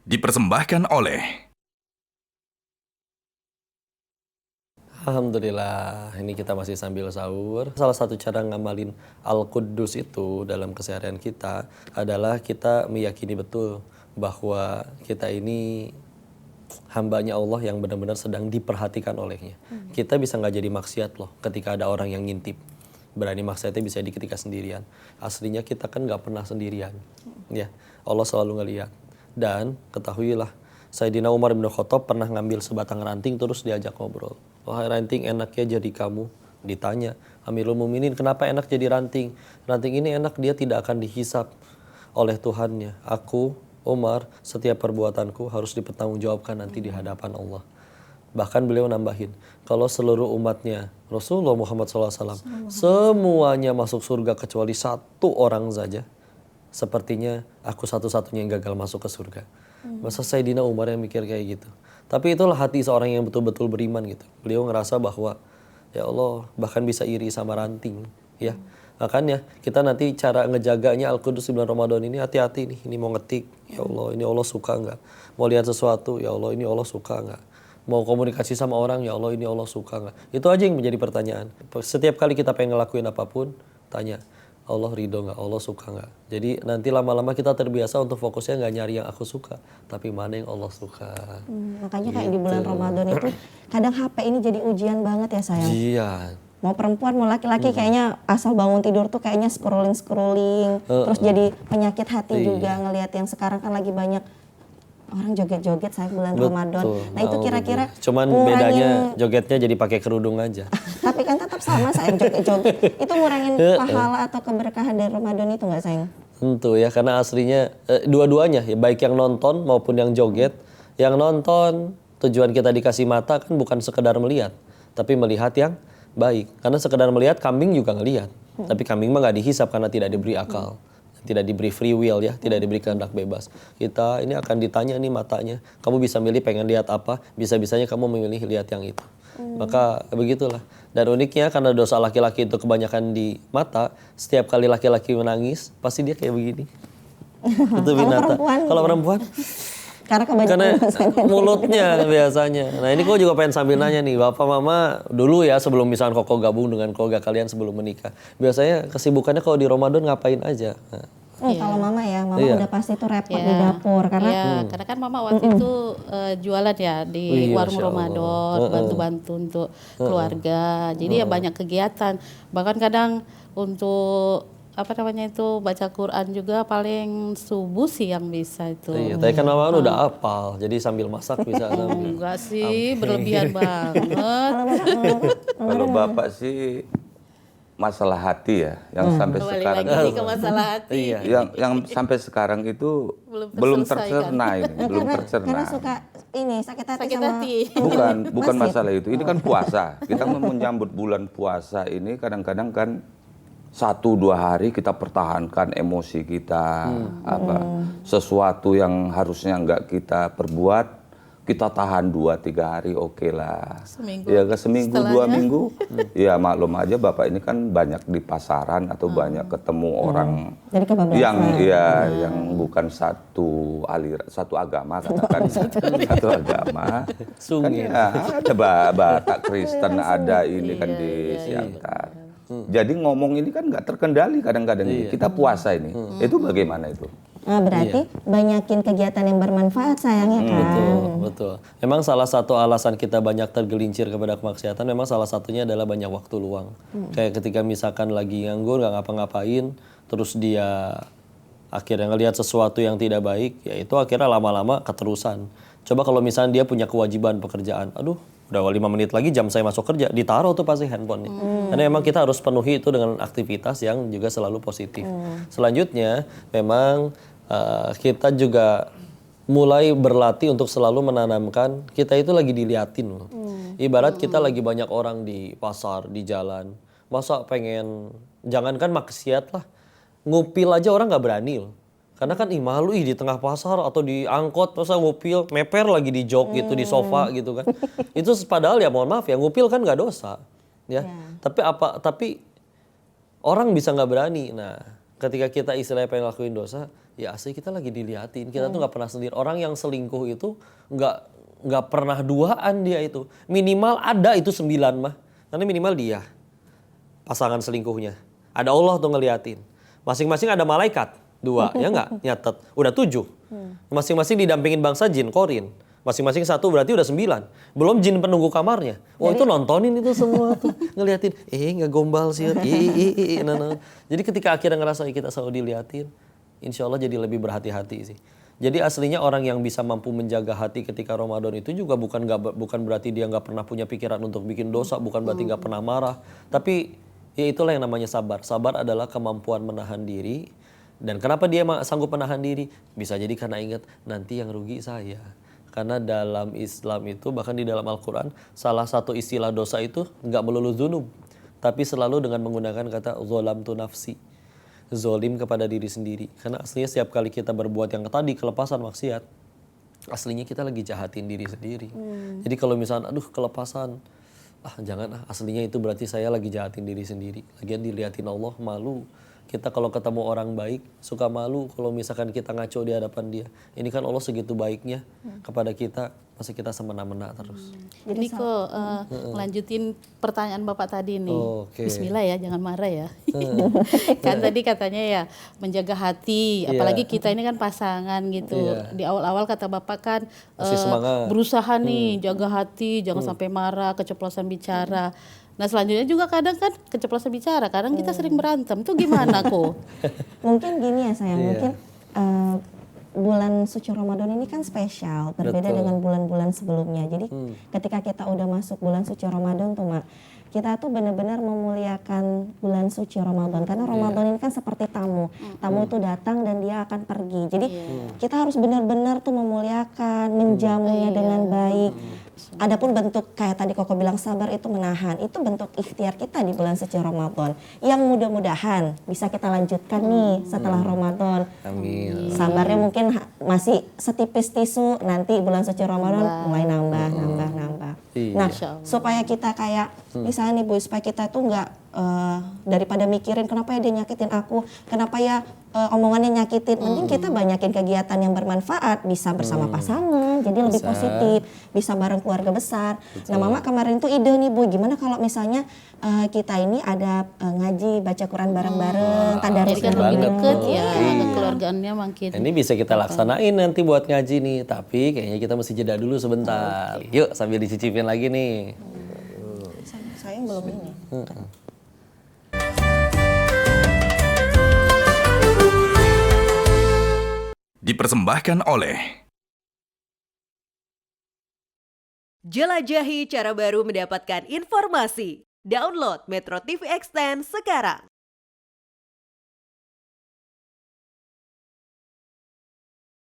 dipersembahkan oleh Alhamdulillah, ini kita masih sambil sahur. Salah satu cara ngamalin Al-Quddus itu dalam keseharian kita adalah kita meyakini betul bahwa kita ini hambanya Allah yang benar-benar sedang diperhatikan olehnya. Kita bisa nggak jadi maksiat loh ketika ada orang yang ngintip. Berani maksiatnya bisa di ketika sendirian. Aslinya kita kan nggak pernah sendirian. Ya, Allah selalu ngeliat. Dan ketahuilah, Sayyidina Umar bin Khattab pernah ngambil sebatang ranting terus diajak ngobrol. Wahai ranting, enaknya jadi kamu. Ditanya, Amirul Mukminin, kenapa enak jadi ranting? Ranting ini enak, dia tidak akan dihisap oleh Tuhannya. Aku, Umar, setiap perbuatanku harus dipertanggungjawabkan nanti di hadapan Allah. Bahkan beliau nambahin, kalau seluruh umatnya Rasulullah Muhammad SAW semuanya masuk surga kecuali satu orang saja, sepertinya aku satu-satunya yang gagal masuk ke surga. Masa Sayyidina Umar yang mikir kayak gitu. Tapi itulah hati seorang yang betul-betul beriman gitu. Beliau ngerasa bahwa ya Allah, bahkan bisa iri sama ranting, ya. Makanya kita nanti cara ngejaganya Al-Quddus di bulan Ramadan ini hati-hati nih. Ini mau ngetik, ya Allah ini Allah suka nggak? Mau lihat sesuatu, ya Allah ini Allah suka nggak? Mau komunikasi sama orang, ya Allah ini Allah suka nggak? Itu aja yang menjadi pertanyaan. Setiap kali kita pengen ngelakuin apapun, tanya, Allah ridho nggak? Allah suka nggak? Jadi nanti lama-lama kita terbiasa untuk fokusnya nggak nyari yang aku suka, tapi mana yang Allah suka. Makanya kayak di bulan Ramadan itu kadang HP ini jadi ujian banget ya sayang. Iya. Mau perempuan mau laki-laki kayaknya asal bangun tidur tuh kayaknya scrolling. Terus jadi penyakit hati juga ngelihat yang sekarang kan lagi banyak orang joget-joget saya bulan Ramadan. Nah itu kira-kira cuman bedanya jogetnya jadi pakai kerudung aja. Tapi kan tetap sama sayang joget-joget. Itu ngurangin pahala atau keberkahan dari Ramadan itu nggak sayang? Tentu ya, karena aslinya dua-duanya ya, baik yang nonton maupun yang joget. Yang nonton tujuan kita dikasih mata kan bukan sekedar melihat, tapi melihat yang baik. Karena sekedar melihat kambing juga ngelihat, tapi kambing mah nggak dihisap karena tidak diberi akal. Tidak diberi free will ya, tidak diberi kehendak bebas. Kita ini akan ditanya nih matanya, kamu bisa milih pengen lihat apa, bisa-bisanya kamu memilih lihat yang itu. Maka begitulah. Dan uniknya karena dosa laki-laki itu kebanyakan di mata, setiap kali laki-laki menangis, pasti dia kayak begini. Itu binatang. Kalau perempuan? Karena mulutnya biasanya. Nah ini kok juga pengen sambil nanya nih, Bapak Mama dulu ya sebelum misalnya Koko gabung dengan keluarga kalian sebelum menikah. Biasanya kesibukannya kalau di Ramadan ngapain aja? Kalau Mama ya, Mama udah pasti tuh repot di dapur karena karena kan Mama waktu itu jualan ya di warung Ramadan, bantu-bantu untuk keluarga. Jadi ya banyak kegiatan. Bahkan kadang untuk baca Quran juga paling subuh sih yang bisa itu. Iya, tapi kan Mama kan udah hafal, jadi sambil masak bisa sambil. Enggak sih, berlebihan banget. Kalau Bapak sih masalah hati ya, yang sampai sekarang lagi ke masalah hati. yang sampai sekarang itu belum tercerna ini, belum tercerna. Karena suka ini sakit hati Bukan masalah itu. Ini kan puasa. Kita menyambut bulan puasa ini kadang-kadang kan 1-2 hari kita pertahankan emosi kita, sesuatu yang harusnya nggak kita perbuat, kita tahan 2-3 hari oke lah. Seminggu. Ya seminggu, 2 minggu. Ya maklum aja Bapak ini kan banyak di pasaran atau banyak ketemu orang yang bukan satu aliran, satu agama katakan satu agama. Kan ya ada Batak Kristen ada ini kan di Siantar. Jadi ngomong ini kan nggak terkendali kadang-kadang ini. Kita puasa ini. Itu bagaimana itu? Nah, berarti banyakin kegiatan yang bermanfaat sayangnya kan. Betul. Memang salah satu alasan kita banyak tergelincir kepada kemaksiatan memang salah satunya adalah banyak waktu luang. Kayak ketika misalkan lagi nganggur nggak ngapa-ngapain, terus dia akhirnya ngelihat sesuatu yang tidak baik, ya itu akhirnya lama-lama keterusan. Coba kalau misalnya dia punya kewajiban pekerjaan, aduh udah 5 menit lagi jam saya masuk kerja, ditaruh tuh pasti handphonenya. Karena memang kita harus penuhi itu dengan aktivitas yang juga selalu positif. Selanjutnya memang kita juga mulai berlatih untuk selalu menanamkan kita itu lagi diliatin loh. Ibarat kita lagi banyak orang di pasar, di jalan. Masa pengen, jangankan maksiat lah, ngupil aja orang nggak berani loh. Karena kan malu di tengah pasar atau di angkot masa ngupil, meper lagi di jok gitu, di sofa gitu kan. Itu padahal ya mohon maaf ya, ngupil kan nggak dosa. Ya. Tapi orang bisa nggak berani. Nah, Ketika kita istilahnya pengen lakuin dosa, ya asli kita lagi diliatin. Kita tuh nggak pernah sendiri. Orang yang selingkuh itu nggak pernah duaan dia itu. Minimal ada itu 9 mah. Karena minimal dia pasangan selingkuhnya. Ada Allah tuh ngeliatin. Masing-masing ada malaikat 2, ya nggak nyatet. Udah 7. Masing-masing didampingin bangsa jin, korin. Masing-masing 1 berarti udah 9. Belum jin penunggu kamarnya. Wah itu nontonin itu semua tuh. Ngeliatin, nggak gombal sih. Nah. Jadi ketika akhirnya ngerasa kita selalu diliatin, insya Allah jadi lebih berhati-hati sih. Jadi aslinya orang yang bisa mampu menjaga hati ketika Ramadan itu juga bukan berarti dia nggak pernah punya pikiran untuk bikin dosa, bukan berarti nggak pernah marah. Tapi ya itulah yang namanya sabar. Sabar adalah kemampuan menahan diri. Dan kenapa dia sanggup menahan diri? Bisa jadi karena ingat nanti yang rugi saya. Karena dalam Islam itu, bahkan di dalam Al-Quran, salah satu istilah dosa itu nggak melulu dzunub, tapi selalu dengan menggunakan kata zolamtu nafsi, zolim kepada diri sendiri. Karena aslinya setiap kali kita berbuat yang tadi kelepasan maksiat, aslinya kita lagi jahatin diri sendiri. Jadi kalau misalnya aduh kelepasan, jangan aslinya itu berarti saya lagi jahatin diri sendiri. Lagian dilihatin Allah, malu. Kita kalau ketemu orang baik suka malu kalau misalkan kita ngaco di hadapan dia. Ini kan Allah segitu baiknya kepada kita, masa kita semena-mena terus. Jadi kok lanjutin pertanyaan Bapak tadi nih. Okay. Bismillah ya, jangan marah ya. Kan tadi katanya ya menjaga hati, apalagi kita ini kan pasangan gitu. Di awal-awal kata Bapak kan berusaha nih jaga hati, jangan sampai marah, keceplosan bicara. Nah selanjutnya juga kadang kan keceplosan bicara, kadang kita sering berantem. Itu gimana kok? Mungkin gini ya sayang, mungkin bulan suci Ramadan ini kan spesial, berbeda dengan bulan-bulan sebelumnya. Jadi ketika kita udah masuk bulan suci Ramadan tuh Mak, kita tuh benar-benar memuliakan bulan suci Ramadan. Karena Ramadan ini kan seperti tamu. Tamu itu datang dan dia akan pergi. Jadi kita harus benar-benar tuh memuliakan, menjamunya dengan baik. Adapun bentuk kayak tadi Koko bilang sabar itu menahan, itu bentuk ikhtiar kita di bulan suci Ramadan yang mudah-mudahan bisa kita lanjutkan nih setelah Ramadan. Amin. Sabarnya mungkin masih setipis tisu, nanti bulan suci Ramadan mulai nambah. Nah, supaya kita kayak misalnya nih Bu, supaya kita tuh nggak daripada mikirin kenapa ya dia nyakitin aku, kenapa ya omongannya nyakitin, mending kita banyakin kegiatan yang bermanfaat, bisa bersama pasangan, jadi lebih positif, bisa bareng keluarga besar. Nah Mama kemarin tuh ide nih Bu, gimana kalau misalnya kita ini ada ngaji, baca Quran bareng-bareng, tadarus Jadi kan lebih deket ya, Iya. keluargaannya makin. Ini bisa kita laksanain nanti buat ngaji nih, tapi kayaknya kita mesti jeda dulu sebentar. Yuk sambil dicicipin lagi nih. Sayang belum ini. Dipersembahkan oleh Jelajahi cara baru mendapatkan informasi. Download Metro TV Extend sekarang.